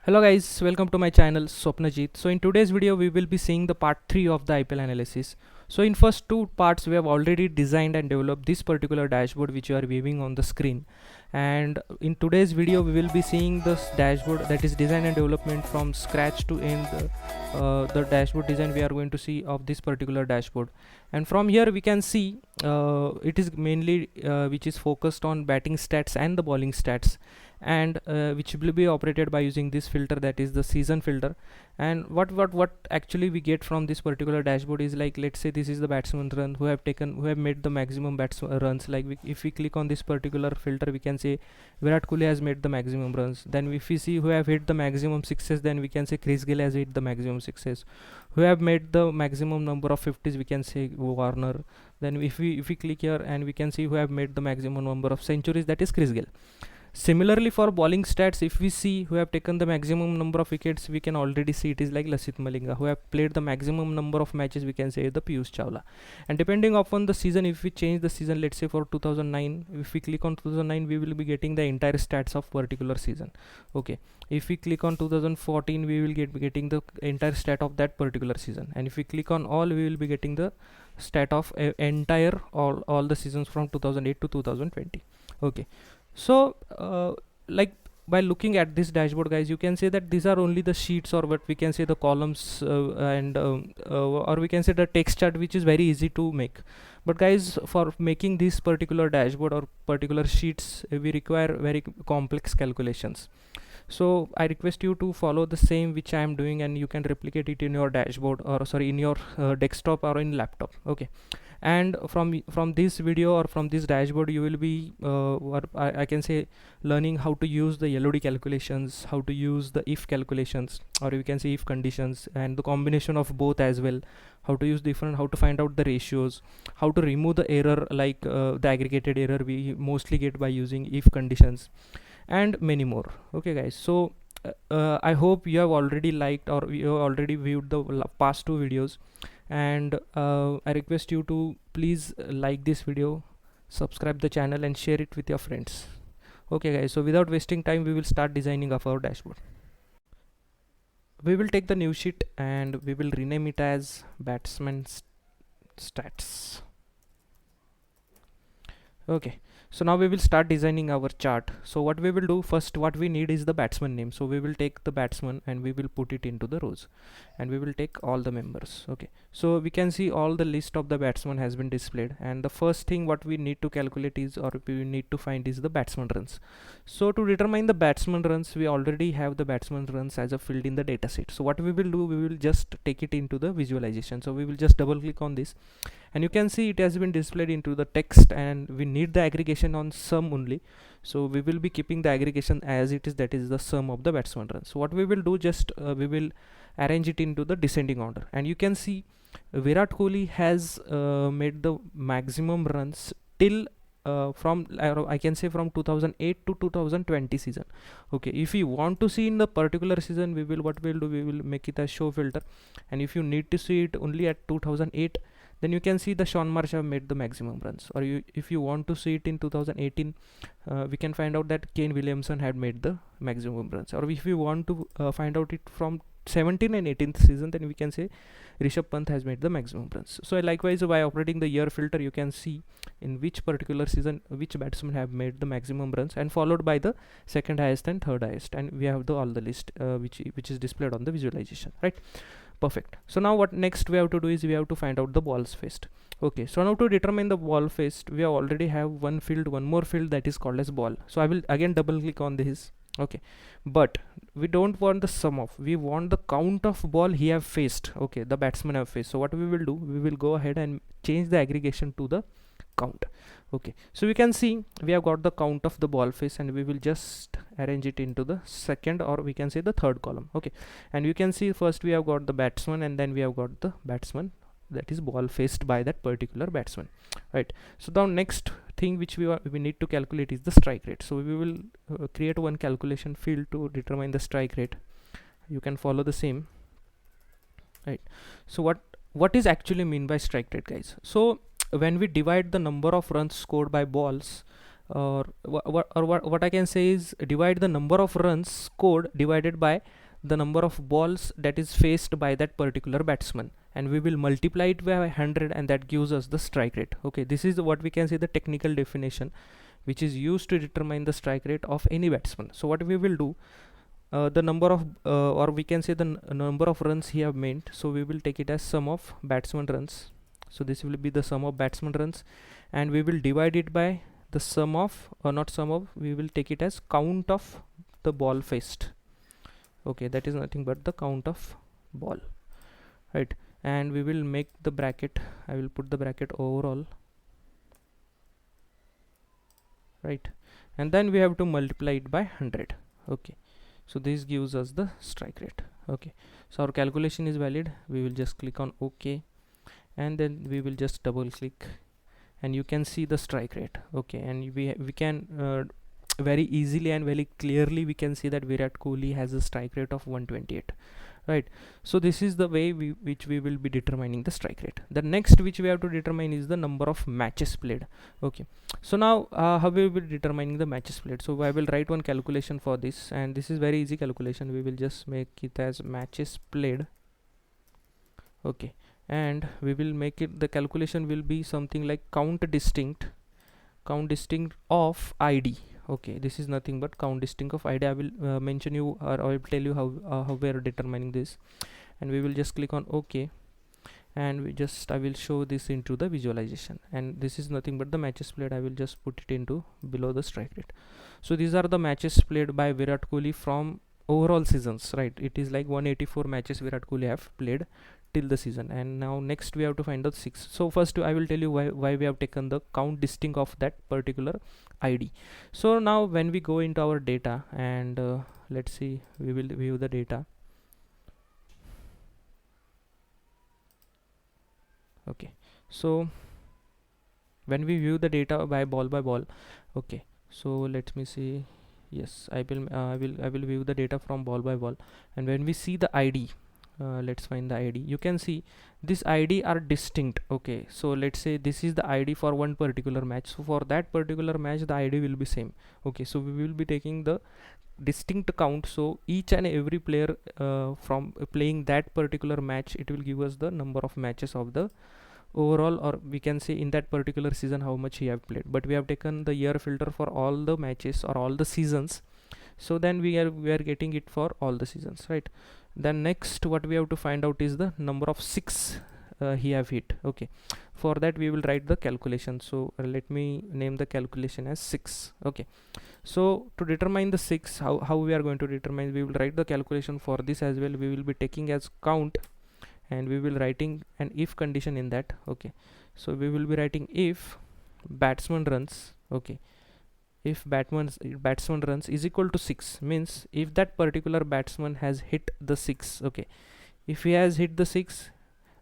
Hello guys, welcome to my channel Swapnajit. So in today's video we will be seeing the part 3 of the IPL analysis. So in first two parts we have already designed and developed this particular dashboard which you are viewing on the screen, and in today's video we will be seeing this dashboard, that is design and development from scratch to end. The dashboard design we are going to see of this particular dashboard, and from here we can see it is mainly which is focused on batting stats and the bowling stats, and which will be operated by using this filter, that is the season filter. And what actually we get from this particular dashboard is, like, let's say this is the batsman run who have made the maximum batsman runs. Like if we click on this particular filter, we can say Virat Kohli has made the maximum runs. Then if we see who have hit the maximum sixes, then we can say Chris Gayle has hit the maximum sixes. Who have made the maximum number of 50s, we can say Warner. Then if we click here, and we can see who have made the maximum number of centuries, that is Chris Gayle. Similarly, for bowling stats, if we see who have taken the maximum number of wickets, we can already see it is like Lasith Malinga. Who have played the maximum number of matches, we can say the Piyush Chawla. And depending upon the season, if we change the season, let's say for 2009, if we click on 2009, we will be getting the entire stats of particular season. Okay, if we click on 2014, we will getting the entire stat of that particular season. And if we click on all, we will be getting the stat of entire all the seasons from 2008 to 2020. Okay, so like, by looking at this dashboard, guys, you can say that these are only the sheets, or what we can say the columns, or we can say the text chart, which is very easy to make. But guys, for making this particular dashboard or particular sheets, we require very complex calculations. So I request you to follow the same which I am doing, and you can replicate it in your dashboard, or sorry, in your desktop or in laptop. Okay, and from this video or from this dashboard, you will be or I can say learning how to use the LOD calculations, how to use the if calculations, or you can say if conditions, and the combination of both as well. How to use different, how to find out the ratios, how to remove the error, like the aggregated error we mostly get by using if conditions, and many more. Okay guys, so I hope you have already liked, or you have already viewed the past two videos, and I request you to please like this video, subscribe the channel, and share it with your friends. Okay guys, so without wasting time, we will start designing of our dashboard. We will take the new sheet and we will rename it as Batsman Stats. Okay, so now we will start designing our chart. So what we will do first, what we need is the batsman name. So we will take the batsman and we will put it into the rows, and we will take all the members. Okay, so we can see all the list of the batsman has been displayed, and the first thing what we need to calculate is, or we need to find, is the batsman runs. So to determine the batsman runs, we already have the batsman runs as a field in the dataset. So what we will do, we will just take it into the visualization. So we will just double click on this, and you can see it has been displayed into the text, and we need the aggregation on sum only. So we will be keeping the aggregation as it is, that is the sum of the batsman runs. So what we will do, just we will arrange it into the descending order, and you can see Virat Kohli has made the maximum runs till from I can say from 2008 to 2020 season. Okay, if you want to see in the particular season, what we'll do, we will make it a show filter, and if you need to see it only at 2008, then you can see the Sean Marsh have made the maximum runs. Or if you want to see it in 2018, we can find out that Kane Williamson had made the maximum runs. Or if you want to find out it from 17 and 18th season, then we can say Rishabh Pant has made the maximum runs. So likewise, by operating the year filter, you can see in which particular season which batsmen have made the maximum runs, and followed by the second highest and third highest, and we have all the list which is displayed on the visualization, right? Perfect. So now what next we have to do is, we have to find out the balls faced. Okay, so now to determine the ball faced, we already have one more field that is called as ball. So I will again double click on this. Okay, but we don't want the sum of, we want the count of ball he have faced. Okay, the batsman have faced. So what we will do, we will go ahead and change the aggregation to the count. Okay, so we can see we have got the count of the ball face, and we will just arrange it into the second, or we can say the third column. Okay, and you can see first we have got the batsman, and then we have got the batsman, that is ball faced by that particular batsman, right? So the next thing which we need to calculate is the strike rate. So we will create one calculation field to determine the strike rate. You can follow the same, right? So what is actually mean by strike rate, guys? So when we divide the number of runs scored by balls what I can say is divide the number of runs scored divided by the number of balls that is faced by that particular batsman, and we will multiply it by 100, and that gives us the strike rate. Okay, this is what we can say the technical definition which is used to determine the strike rate of any batsman. So what we will do, the number of or we can say the number of runs he have made, so we will take it as sum of batsman runs. So this will be the sum of batsman runs, and we will divide it by the sum of, or not sum of, we will take it as count of the ball faced. Okay, that is nothing but the count of ball, right? And we will make the bracket, I will put the bracket overall, right? And then we have to multiply it by 100. Okay, so this gives us the strike rate. Okay, so our calculation is valid. We will just click on OK, and then we will just double click, and you can see the strike rate. Okay, and we can very easily and very clearly we can see that Virat Kohli has a strike rate of 128, right? So this is the way which we will be determining the strike rate. The next which we have to determine is the number of matches played. Okay, so now how we will be determining the matches played? So I will write one calculation for this, and this is very easy calculation. We will just make it as matches played. Okay, and we will make it, the calculation will be something like count distinct of ID. Okay, this is nothing but count distinct of ID. I will mention you, or I will tell you how we are determining this, and we will just click on OK, and I will show this into the visualization, and this is nothing but the matches played. I will just put it into below the strike rate. So these are the matches played by Virat Kohli from overall seasons, right? It is like 184 matches Virat Kohli have played till the season. And now next we have to find out 6. So first I will tell you why we have taken the count distinct of that particular ID. So now when we go into our data, and let's see, we will view the data. Okay, so when we view the data by ball, okay, so let me see. Yes, I will view the data from ball by ball, and when we see the ID, let's find the ID. You can see this ID are distinct. Okay, so let's say this is the ID for one particular match, so for that particular match the ID will be same. Okay, so we will be taking the distinct count, so each and every player from playing that particular match, it will give us the number of matches of the overall, or we can say in that particular season how much he have played. But we have taken the year filter for all the matches or all the seasons, so then we are getting it for all the seasons, right? Then next what we have to find out is the number of 6 he have hit. Okay, for that we will write the calculation. So let me name the calculation as 6. Okay, so to determine the 6, how we are going to determine, we will write the calculation for this as well. We will be taking as count, and we will writing an if condition in that. Okay, so we will be writing if batsman runs, okay, if batsman runs is equal to 6, means if that particular batsman has hit the 6. Okay, if he has hit the 6,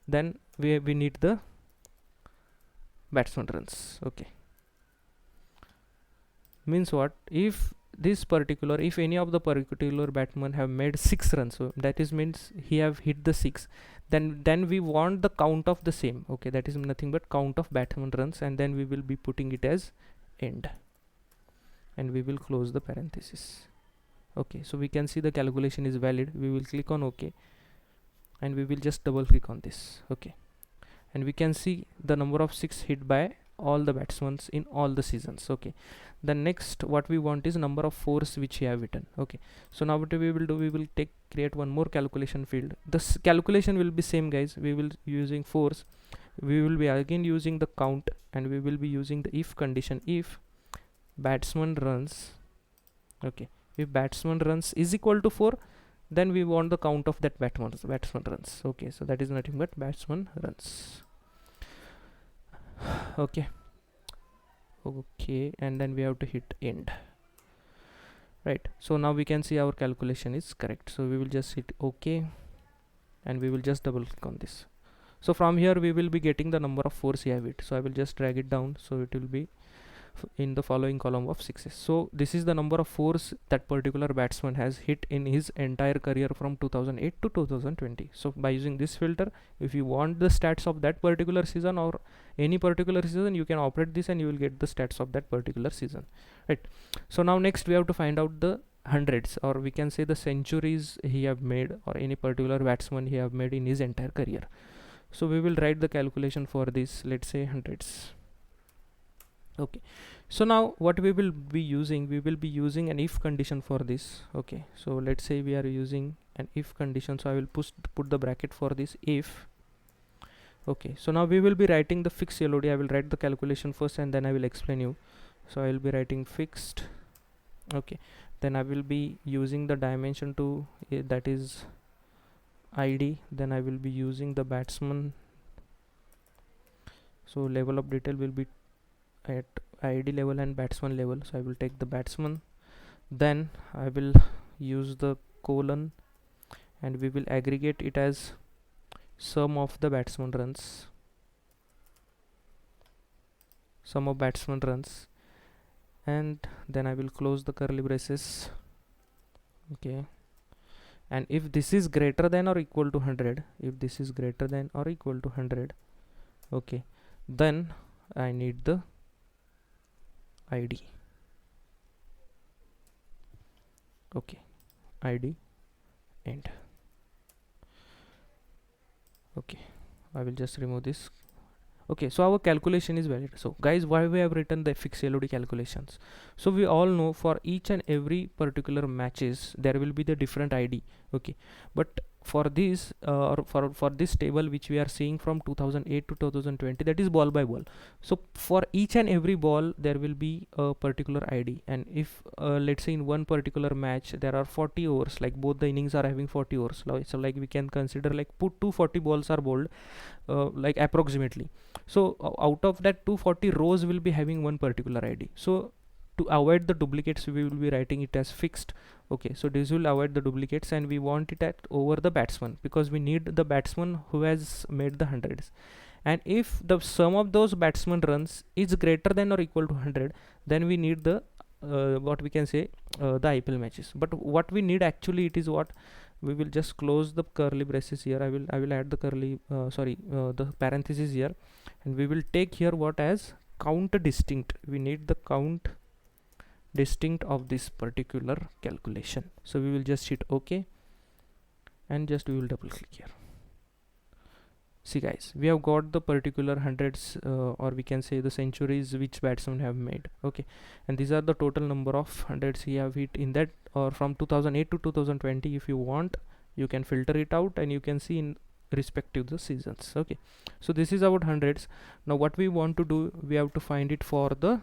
then we need the batsman runs. Okay, means what, if any of the particular batsman have made 6 runs, so that is means he have hit the 6, then we want the count of the same. Okay, that is nothing but count of batsman runs, and then we will be putting it as end, and we will close the parenthesis. Okay, so we can see the calculation is valid. We will click on OK, and we will just double click on this. Okay, and we can see the number of 6 hit by all the batsmen in all the seasons. Okay, the next what we want is number of 4s which we have written. Okay, so now what we will do, we will create one more calculation field. This calculation will be same, guys. We will using 4s, we will be again using the count, and we will be using the if condition. If batsman runs, okay, if batsman runs is equal to 4, then we want the count of that batsman runs. Okay, so that is nothing but batsman runs. Okay, and then we have to hit end, right? So now we can see our calculation is correct. So we will just hit OK, and we will just double click on this. So from here we will be getting the number of 4s we have it. So I will just drag it down, so it will be in the following column of sixes. So this is the number of fours that particular batsman has hit in his entire career from 2008 to 2020. So by using this filter, if you want the stats of that particular season or any particular season, you can operate this and you will get the stats of that particular season, right? So now next we have to find out the hundreds, or we can say the centuries he have made, or any particular batsman he have made in his entire career. So we will write the calculation for this, let's say hundreds. Okay, so now what we will be using an if condition for this. Okay, so let's say we are using an if condition, so I will put the bracket for this if. Okay, so now we will be writing the fixed LOD. I will write the calculation first and then I will explain you. So I will be writing fixed. Okay, then I will be using the dimension to that is ID. Then I will be using the batsman, so level of detail will be at ID level and batsman level. So I will take the batsman, then I will use the colon and we will aggregate it as sum of the batsman runs, sum of batsman runs, and then I will close the curly braces. Okay, and if this is greater than or equal to 100, if this is greater than or equal to 100, okay, then I need the ID. Okay, ID end. Okay, I will just remove this. Okay, so our calculation is valid. So guys, why we have written the fixed LOD calculations? So we all know for each and every particular matches there will be the different ID. Okay, but for this or for this table which we are seeing from 2008 to 2020, that is ball by ball. So for each and every ball there will be a particular ID, and if let's say in one particular match there are 40 overs, like both the innings are having 40 overs, so like we can consider like put 240 balls are bowled, like approximately. So out of that 240 rows will be having one particular ID. So to avoid the duplicates we will be writing it as fixed. Okay, so this will avoid the duplicates, and we want it at over the batsman because we need the batsman who has made the hundreds. And if the sum of those batsman runs is greater than or equal to 100, then we need the what we can say the IPL matches. But what we need actually, it is what we will just close the curly braces here. I will add the curly the parenthesis here, and we will take here what as count distinct. We need the count distinct of this particular calculation. So we will just hit OK, and just we will double click here. See guys, we have got the particular hundreds or we can say the centuries which batsmen have made. Okay, and these are the total number of hundreds he have hit in that, or from 2008 to 2020. If you want, you can filter it out and you can see in respective the seasons. Okay, so this is about hundreds. Now what we want to do, we have to find it for the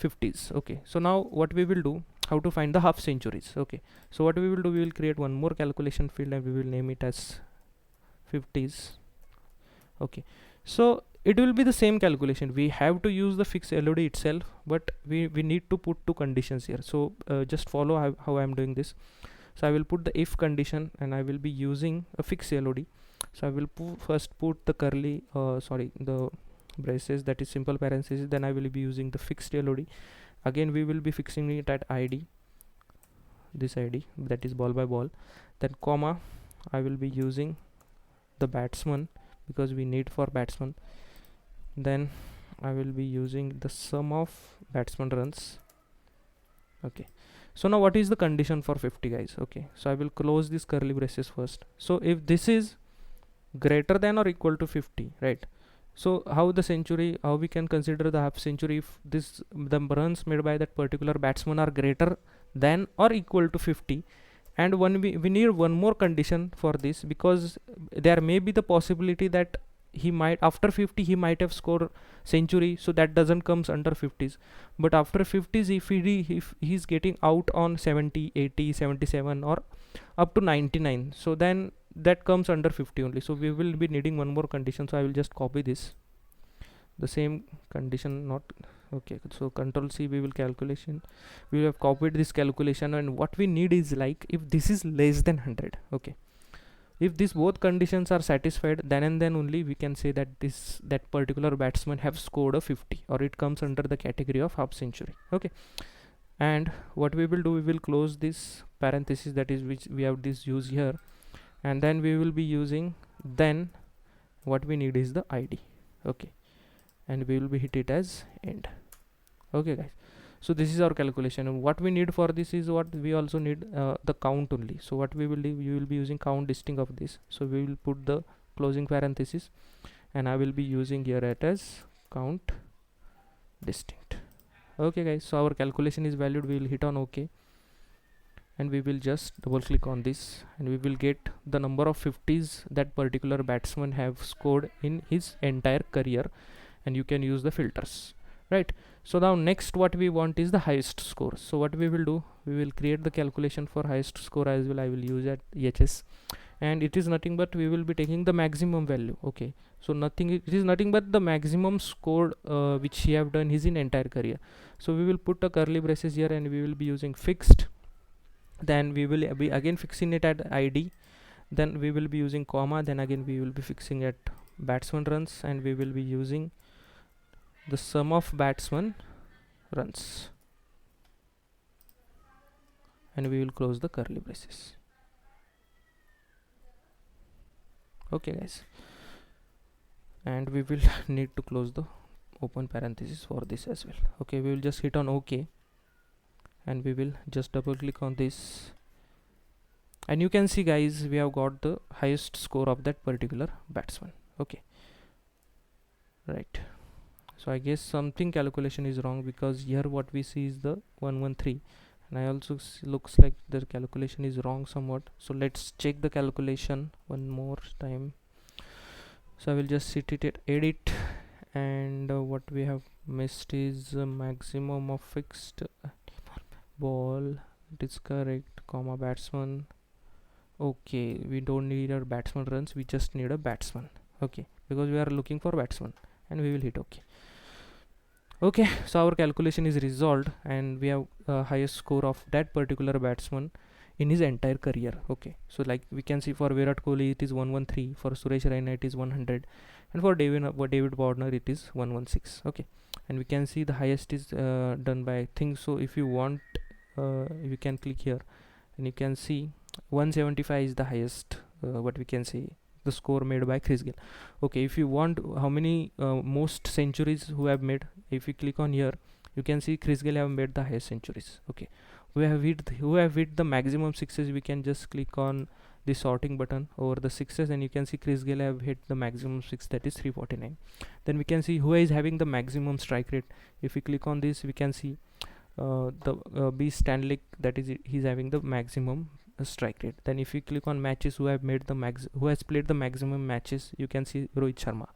50s. Okay, so now what we will do, how to find the half centuries. Okay, so what we will do, we will create one more calculation field and we will name it as 50s. Okay, so it will be the same calculation. We have to use the fixed LOD itself, but we need to put two conditions here. So just follow how I am doing this. So I will put the if condition and I will be using a fixed LOD. So I will first put the curly the braces, that is simple parenthesis, then I will be using the fixed LOD. Again we will be fixing it at ID, this ID, that is ball by ball, then comma, I will be using the batsman because we need for batsman, then I will be using the sum of batsman runs. Okay, so now what is the condition for 50 guys? Okay, so I will close this curly braces first. So if this is greater than or equal to 50, right? So how we can consider the half century if the runs made by that particular batsman are greater than or equal to 50. And we need one more condition for this, because there may be the possibility that he might, after 50 he might have scored century, so that doesn't comes under 50s. But after 50s, if he's getting out on 70, 80, 77 or up to 99, so then that comes under 50 only. So we will be needing one more condition. So I will just copy this, the same condition, not okay. So Control C, we will have copied this calculation, and what we need is like if this is less than 100. Okay, If these both conditions are satisfied, then and then only we can say that that particular batsman have scored a 50, or it comes under the category of half century. Okay, and what we will do, we will close this parenthesis, that is which we have this use here, and then we will be using, then what we need is the id. Okay, and we will be hit it as end. Okay guys, so this is our calculation, and what we need for this is, what we also need the count only. So what we will do, we will be using count distinct of this, so we will put the closing parenthesis, and I will be using here it as count distinct. Okay guys, so our calculation is valued. We will hit on OK, and we will just double click on this, and we will get the number of 50s that particular batsman have scored in his entire career, and you can use the filters, right? So now next what we want is the highest score. So what we will do, we will create the calculation for highest score as well. I will use at EHS, and it is nothing but we will be taking the maximum value. Okay, so it is nothing but the maximum score which he have done his in entire career. So we will put a curly braces here, and we will be using fixed, then we will be again fixing it at id, then we will be using comma, then again we will be fixing at batsman runs, and we will be using the sum of batsman runs, and we will close the curly braces. Okay guys, and we will need to close the open parenthesis for this as well. Okay, we will just hit on OK, and we will just double click on this, and you can see guys, we have got the highest score of that particular batsman. Okay, right, so I guess something calculation is wrong, because here what we see is the 113, and I also looks like the calculation is wrong somewhat. So let's check the calculation one more time. So I will just sit it at edit, and what we have missed is maximum of fixed ball, it is correct, comma batsman. Okay, we don't need our batsman runs, we just need a batsman. Okay, because we are looking for batsman, and we will hit OK. Okay, so our calculation is resolved, and we have highest score of that particular batsman in his entire career. Okay, so like we can see, for Virat Kohli it is 113, for Suresh Raina it is 100, and for David Warner it is 116. Okay, and we can see the highest is done by, I think so. If you want, you can click here, and you can see 175 is the highest, what we can say, the score made by Chris Gayle. Okay, if you want how many most centuries who have made, if you click on here, you can see Chris Gayle have made the highest centuries. Okay, who have hit the maximum sixes, we can just click on the sorting button over the sixes, and you can see Chris Gayle have hit the maximum six, that is 349. Then we can see who is having the maximum strike rate. If we click on this, we can see the B Stanley, that is he's having the maximum strike rate. Then if you click on matches, who has played the maximum matches, you can see Rohit Sharma.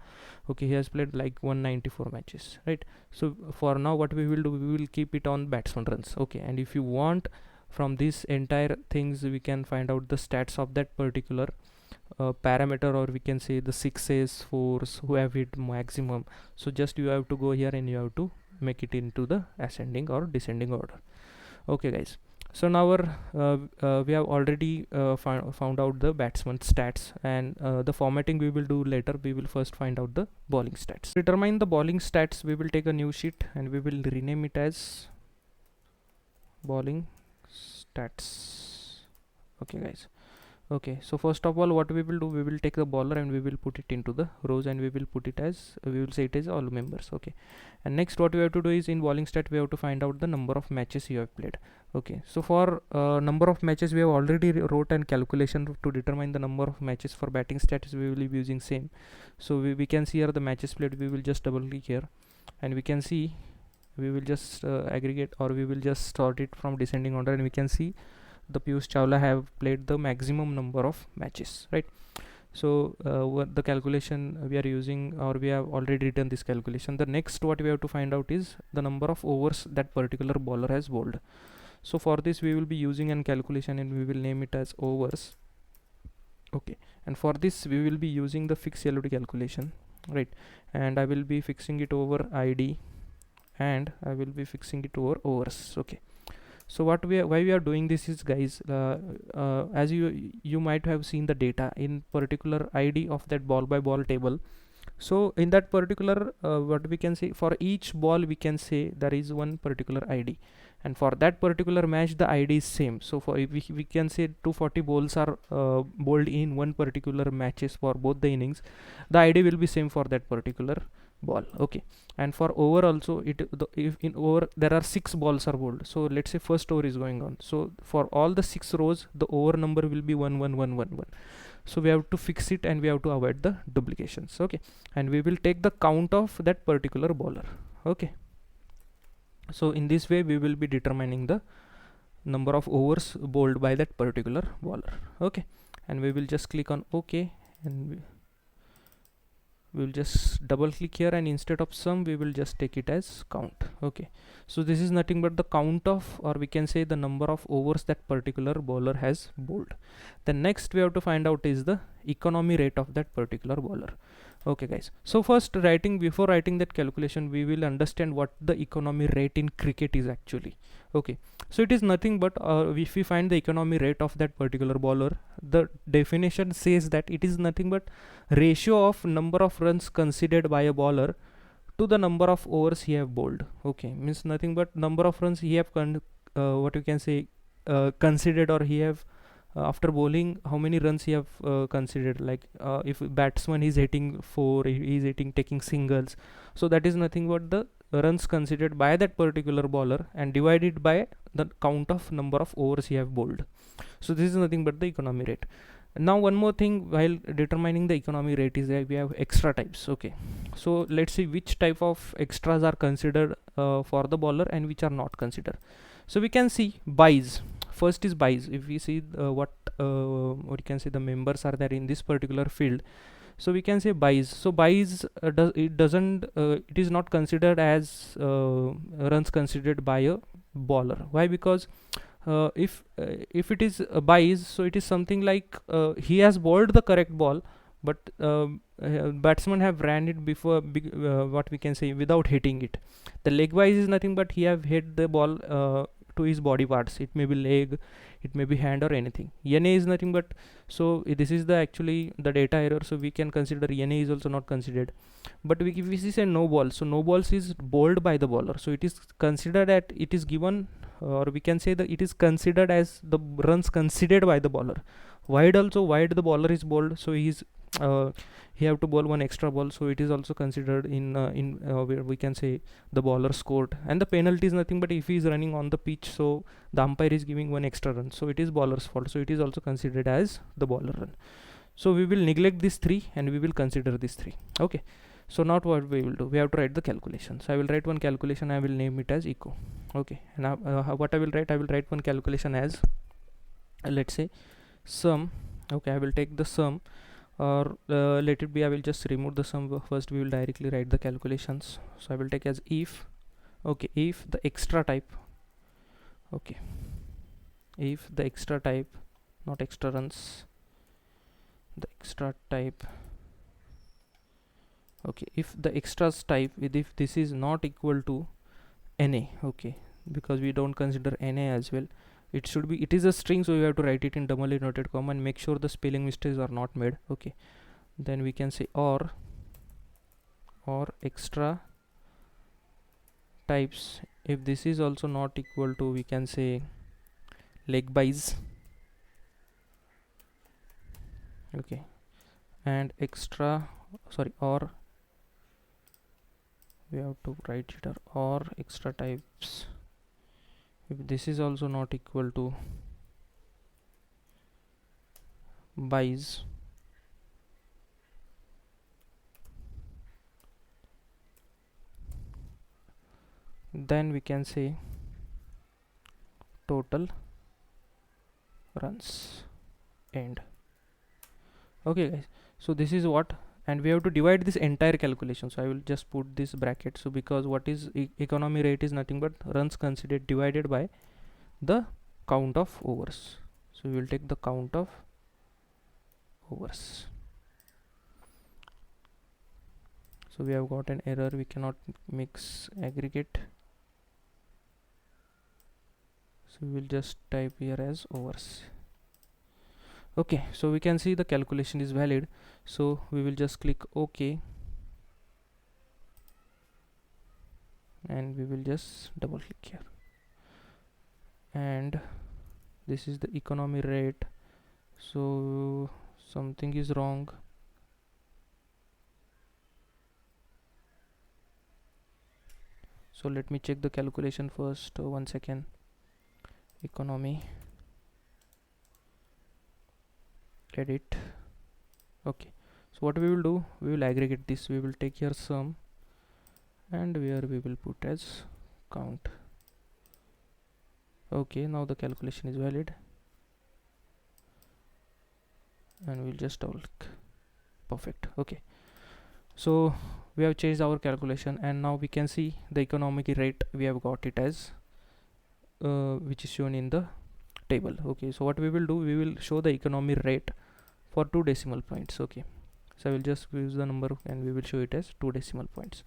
Okay, he has played like 194 matches, right? So for now what we will do, we will keep it on batsman runs. Okay, and if you want, from this entire things, we can find out the stats of that particular parameter, or we can say the sixes, fours, who have hit maximum. So just you have to go here, and you have to make it into the ascending or descending order. Okay guys, so now we have already found out the batsman stats, and the formatting we will do later. We will first find out the bowling stats. To determine the bowling stats, we will take a new sheet, and we will rename it as bowling stats. Okay guys, okay, so first of all what we will do, we will take the bowler, and we will put it into the rows, and we will put it as, we will say it as all members. Okay, and next what we have to do is, in bowling stat we have to find out the number of matches you have played. Okay, so for number of matches, we have already wrote an calculation to determine the number of matches. For batting stats we will be using same. So we can see here the matches played. We will just double click here, and we can see, we will just aggregate, or we will just sort it from descending order, and we can see the Piyush Chawla have played the maximum number of matches, right? So what the calculation we are using, or we have already written this calculation. The next what we have to find out is the number of overs that particular bowler has bowled. So for this we will be using an calculation, and we will name it as overs. Okay, and for this we will be using the fixed LOD calculation, right? And I will be fixing it over ID, and I will be fixing it over overs. Okay, So why we are doing this is, guys, as you might have seen the data in particular ID of that ball by ball table. So in that particular what we can say, for each ball we can say there is one particular ID, and for that particular match the ID is same. So for if we can say 240 balls are bowled in one particular matches for both the innings, the ID will be same for that particular ball. Okay, and for over also, if in over there are 6 balls are bowled, so let's say first over is going on, so for all the 6 rows the over number will be 11111. So we have to fix it and we have to avoid the duplications. Okay, and we will take the count of that particular bowler. Okay, so in this way we will be determining the number of overs bowled by that particular bowler. Okay, and we will just click on OK, and we will just double click here, and instead of sum we will just take it as count. Okay, so this is nothing but the count of, or we can say the number of overs that particular bowler has bowled. Then next we have to find out is the economy rate of that particular bowler. Okay guys, so first before writing that calculation we will understand what the economy rate in cricket is actually. Okay, so it is nothing but if we find the economy rate of that particular bowler, the definition says that it is nothing but ratio of number of runs considered by a bowler to the number of overs he have bowled. Okay, means nothing but number of runs he have what you can say considered, or he have after bowling how many runs he have considered. Like if batsman is hitting 4, he is hitting taking singles, so that is nothing but the runs considered by that particular bowler and divided by the count of number of overs he have bowled. So this is nothing but the economy rate. Now one more thing while determining the economy rate is that we have extra types. Okay, so let's see which type of extras are considered for the bowler and which are not considered. So we can see buys. First is buys. If we see what you can say the members are there in this particular field, so we can say buys. So buys it is not considered as runs considered by a bowler. Why? Because if it is buys, so it is something like he has bowled the correct ball, but batsman have ran it before what we can say without hitting it. The leg wise is nothing but he have hit the ball to his body parts. It may be leg, it may be hand, or anything. NA is nothing but, so this is the actually the data error, so we can consider NA is also not considered. But if we say no ball, so no balls is bowled by the bowler, so it is considered that it is given, or we can say that it is considered as the runs considered by the bowler. Wide also, wide the bowler is bowled, so he is he have to bowl one extra ball, so it is also considered in where we can say the bowler scored. And the penalty is nothing but if he is running on the pitch, so the umpire is giving one extra run, so it is bowler's fault, so it is also considered as the bowler run. So we will neglect these 3 and we will consider these 3. Okay, so not what we will do, we have to write the calculation. So I will write one calculation, I will name it as eco. Okay, now what I will write one calculation as let's say sum. Okay, I will take the sum, or let it be, I will just remove the sum first, we will directly write the calculations. So I will take as if, okay, if the extra type, okay, if the extra type, not extra runs, the extra type, okay, if the extras type, if this is not equal to NA, okay, because we don't consider NA as well, it should be, it is a string, so you have to write it in double inverted comma and make sure the spelling mistakes are not made. Okay, then we can say or extra types, if this is also not equal to, we can say leg buys, okay, and extra, sorry, or we have to write it or extra types, if this is also not equal to buys, then we can say total runs end. Okay guys, so this is what, and we have to divide this entire calculation, so I will just put this bracket. So because what is economy rate is nothing but runs considered divided by the count of overs, so we will take the count of overs. So we have got an error, we cannot mix aggregate, So we will just type here as overs. Okay, so we can see the calculation is valid, so we will just click OK, and we will just double click here, and this is the economy rate. So something is wrong. So let me check the calculation first. 1 second. Economy, edit. Okay, so what we will do, we will aggregate this. We will take here sum, and where we will put as count. Okay, now the calculation is valid, and we'll just double click. Perfect. Okay, so we have changed our calculation, and now we can see the economic rate. We have got it as which is shown in the table. Okay, so what we will do, we will show the economy rate for 2 decimal points. Okay, so I will just use the number and we will show it as 2 decimal points.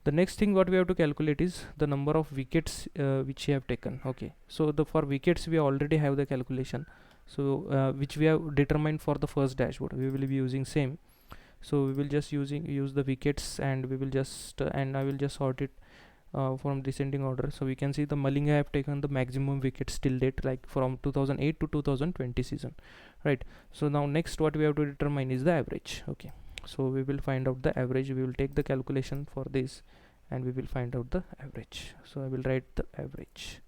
The next thing what we have to calculate is the number of wickets which we have taken. Okay, so the for wickets we already have the calculation, so which we have determined for the first dashboard. We will be using same, so we will just use the wickets, and we will just and I will just sort it from descending order. So we can see the Malinga have taken the maximum wickets till date, like from 2008 to 2020 season, right? So now next what we have to determine is the average. Okay, so we will find out the average. We will take the calculation for this, and we will find out the average. So I will write the average.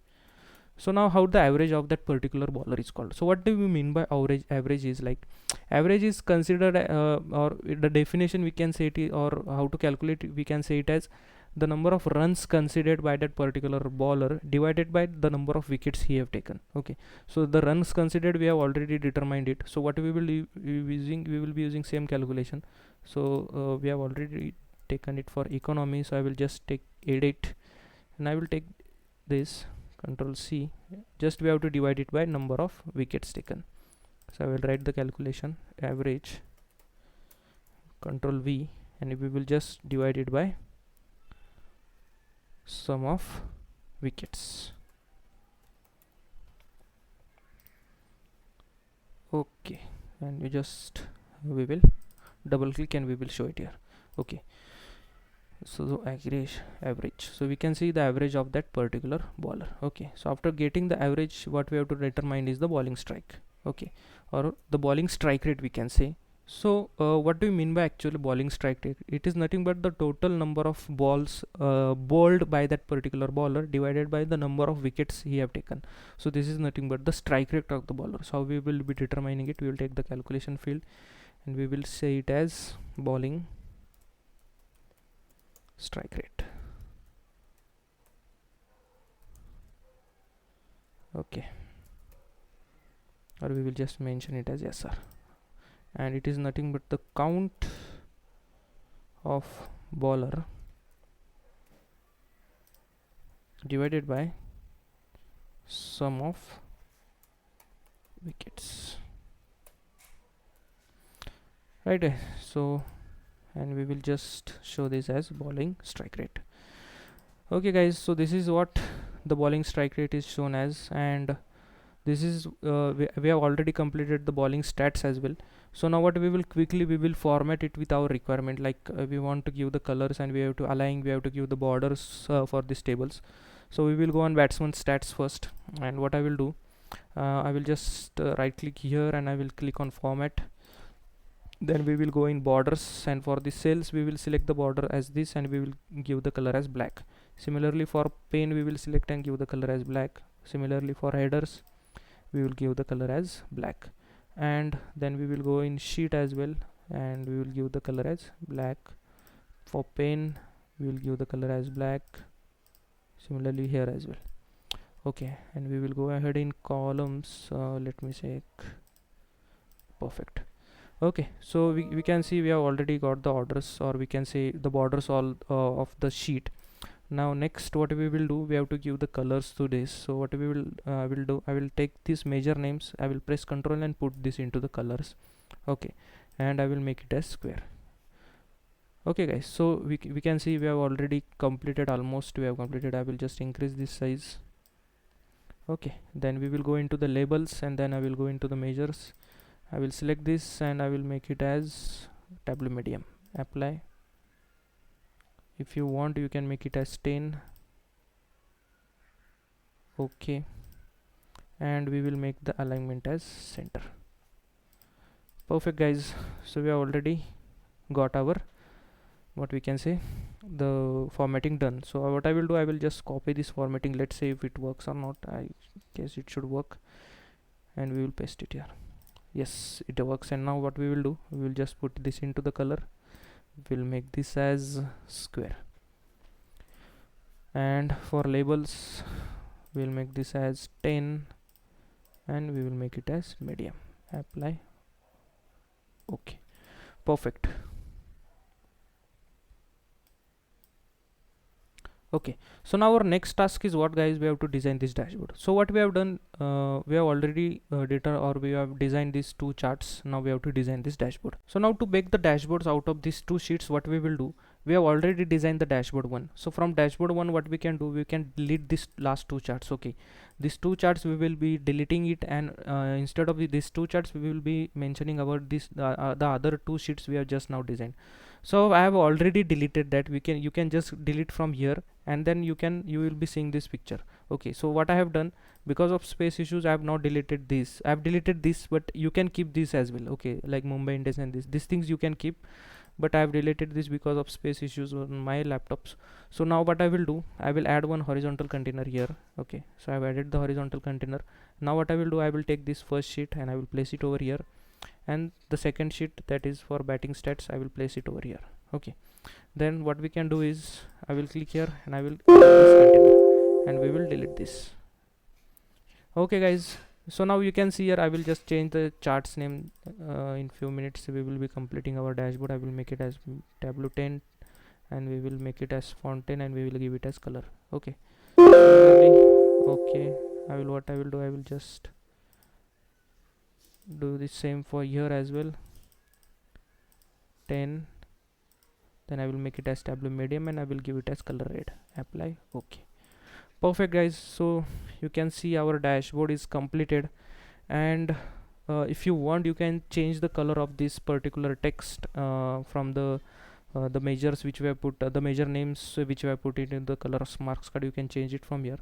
So now how the average of that particular bowler is called. So what do we mean by average? Average is like, average is considered or the definition we can say it, or how to calculate it, we can say it as the number of runs conceded by that particular bowler divided by the number of wickets he have taken. Okay, so the runs conceded we have already determined it. So what we will be using same calculation. So we have already taken it for economy, so I will just take edit, and I will take this control C. Just we have to divide it by number of wickets taken. So I will write the calculation average, control V, and we will just divide it by sum of wickets. Okay, and we will double click and we will show it here. Okay, so the average, so we can see the average of that particular bowler. Okay, so after getting the average, what we have to determine is the bowling strike. Okay, or the bowling strike rate we can say. So what do you mean by actually bowling strike rate? It is nothing but the total number of balls bowled by that particular bowler divided by the number of wickets he have taken. So this is nothing but the strike rate of the bowler. So how we will be determining it? We will take the calculation field, and we will say it as bowling strike rate. Okay, or we will just mention it as SR, and it is nothing but the count of bowler divided by sum of wickets, right? So, and we will just show this as bowling strike rate. Okay guys, so this is what the bowling strike rate is shown as, and this is we have already completed the bowling stats as well. So now what we will format it with our requirement, like we want to give the colors, and we have to align, we have to give the borders for these tables. So we will go on batsman stats first, and what I will do, I will just right click here, and I will click on format. Then we will go in borders, and for the cells we will select the border as this, and we will give the color as black. Similarly for pen we will select and give the color as black. Similarly for headers we will give the color as black, and then we will go in sheet as well, and we will give the color as black. For pen we will give the color as black. Similarly here as well. Okay, and we will go ahead in columns, let me say perfect. Okay, so we can see we have already got the orders, or we can say the borders all of the sheet. Now next what we will do, we have to give the colors to this. So what we will do, I will take these major names, I will press Ctrl and put this into the colors. Okay, and I will make it as square. Okay guys, so we can see we have already completed, almost we have completed. I will just increase this size, Okay, then we will go into the labels, and then I will go into the measures. I will select this and I will make it as Tableau medium. Apply. If you want, you can make it as 10. Okay, and we will make the alignment as center. Perfect, guys. So we have already got our, what we can say, the formatting done. So what I will do, I will just copy this formatting. Let's see if it works or not. I guess it should work, and we will paste it here. Yes, it works. And now what we will do, we will just put this into the color. We'll make this as square, and for labels we'll make this as 10, and we will make it as medium. Apply. Okay, perfect. Okay, so now our next task is what, guys? We have to design this dashboard. So what we have done, we have already we have designed these two charts. Now we have to design this dashboard. So now to make the dashboards out of these two sheets, what we will do, we have already designed the dashboard one. So from dashboard one, what we can do, we can delete this last two charts. Okay, these two charts we will be deleting it, and instead of these two charts, we will be mentioning about this the other two sheets we have just now designed. So I have already deleted that. You can just delete from here, and then you will be seeing this picture. Okay, so what I have done, because of space issues, I have not deleted this. I have deleted this, but you can keep this as well. Okay, like Mumbai Indians and these things you can keep, but I have deleted this because of space issues on my laptops. So now what I will do, I will add one horizontal container here. Okay, so I have added the horizontal container. Now what I will do, I will take this first sheet and I will place it over here, and the second sheet, that is for batting stats, I will place it over here. Okay, then what we can do is, I will click here and I will add this container, and we will delete this. Okay, guys, so now you can see here, I will just change the charts name. In few minutes we will be completing our dashboard. I will make it as Tableau 10, and we will make it as font 10, and we will give it as color. Okay, okay, I will do, I will just do the same for here as well. 10, then I will make it as Tableau medium, and I will give it as color red. Apply. Okay, perfect, guys. So you can see our dashboard is completed, and if you want, you can change the color of this particular text from the measures which we have put, the measure names which we have put it in the color of marks card. You can change it from here.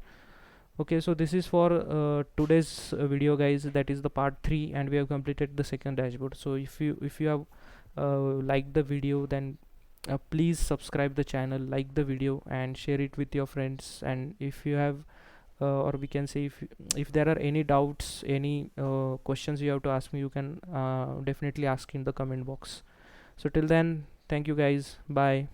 Okay, so this is for today's video, guys. That is the part 3, and we have completed the second dashboard. So if you have liked the video, then please subscribe the channel, like the video, and share it with your friends. And if you have or we can say, if there are any doubts, any questions you have to ask me, you can definitely ask in the comment box. So till then, thank you, guys. Bye.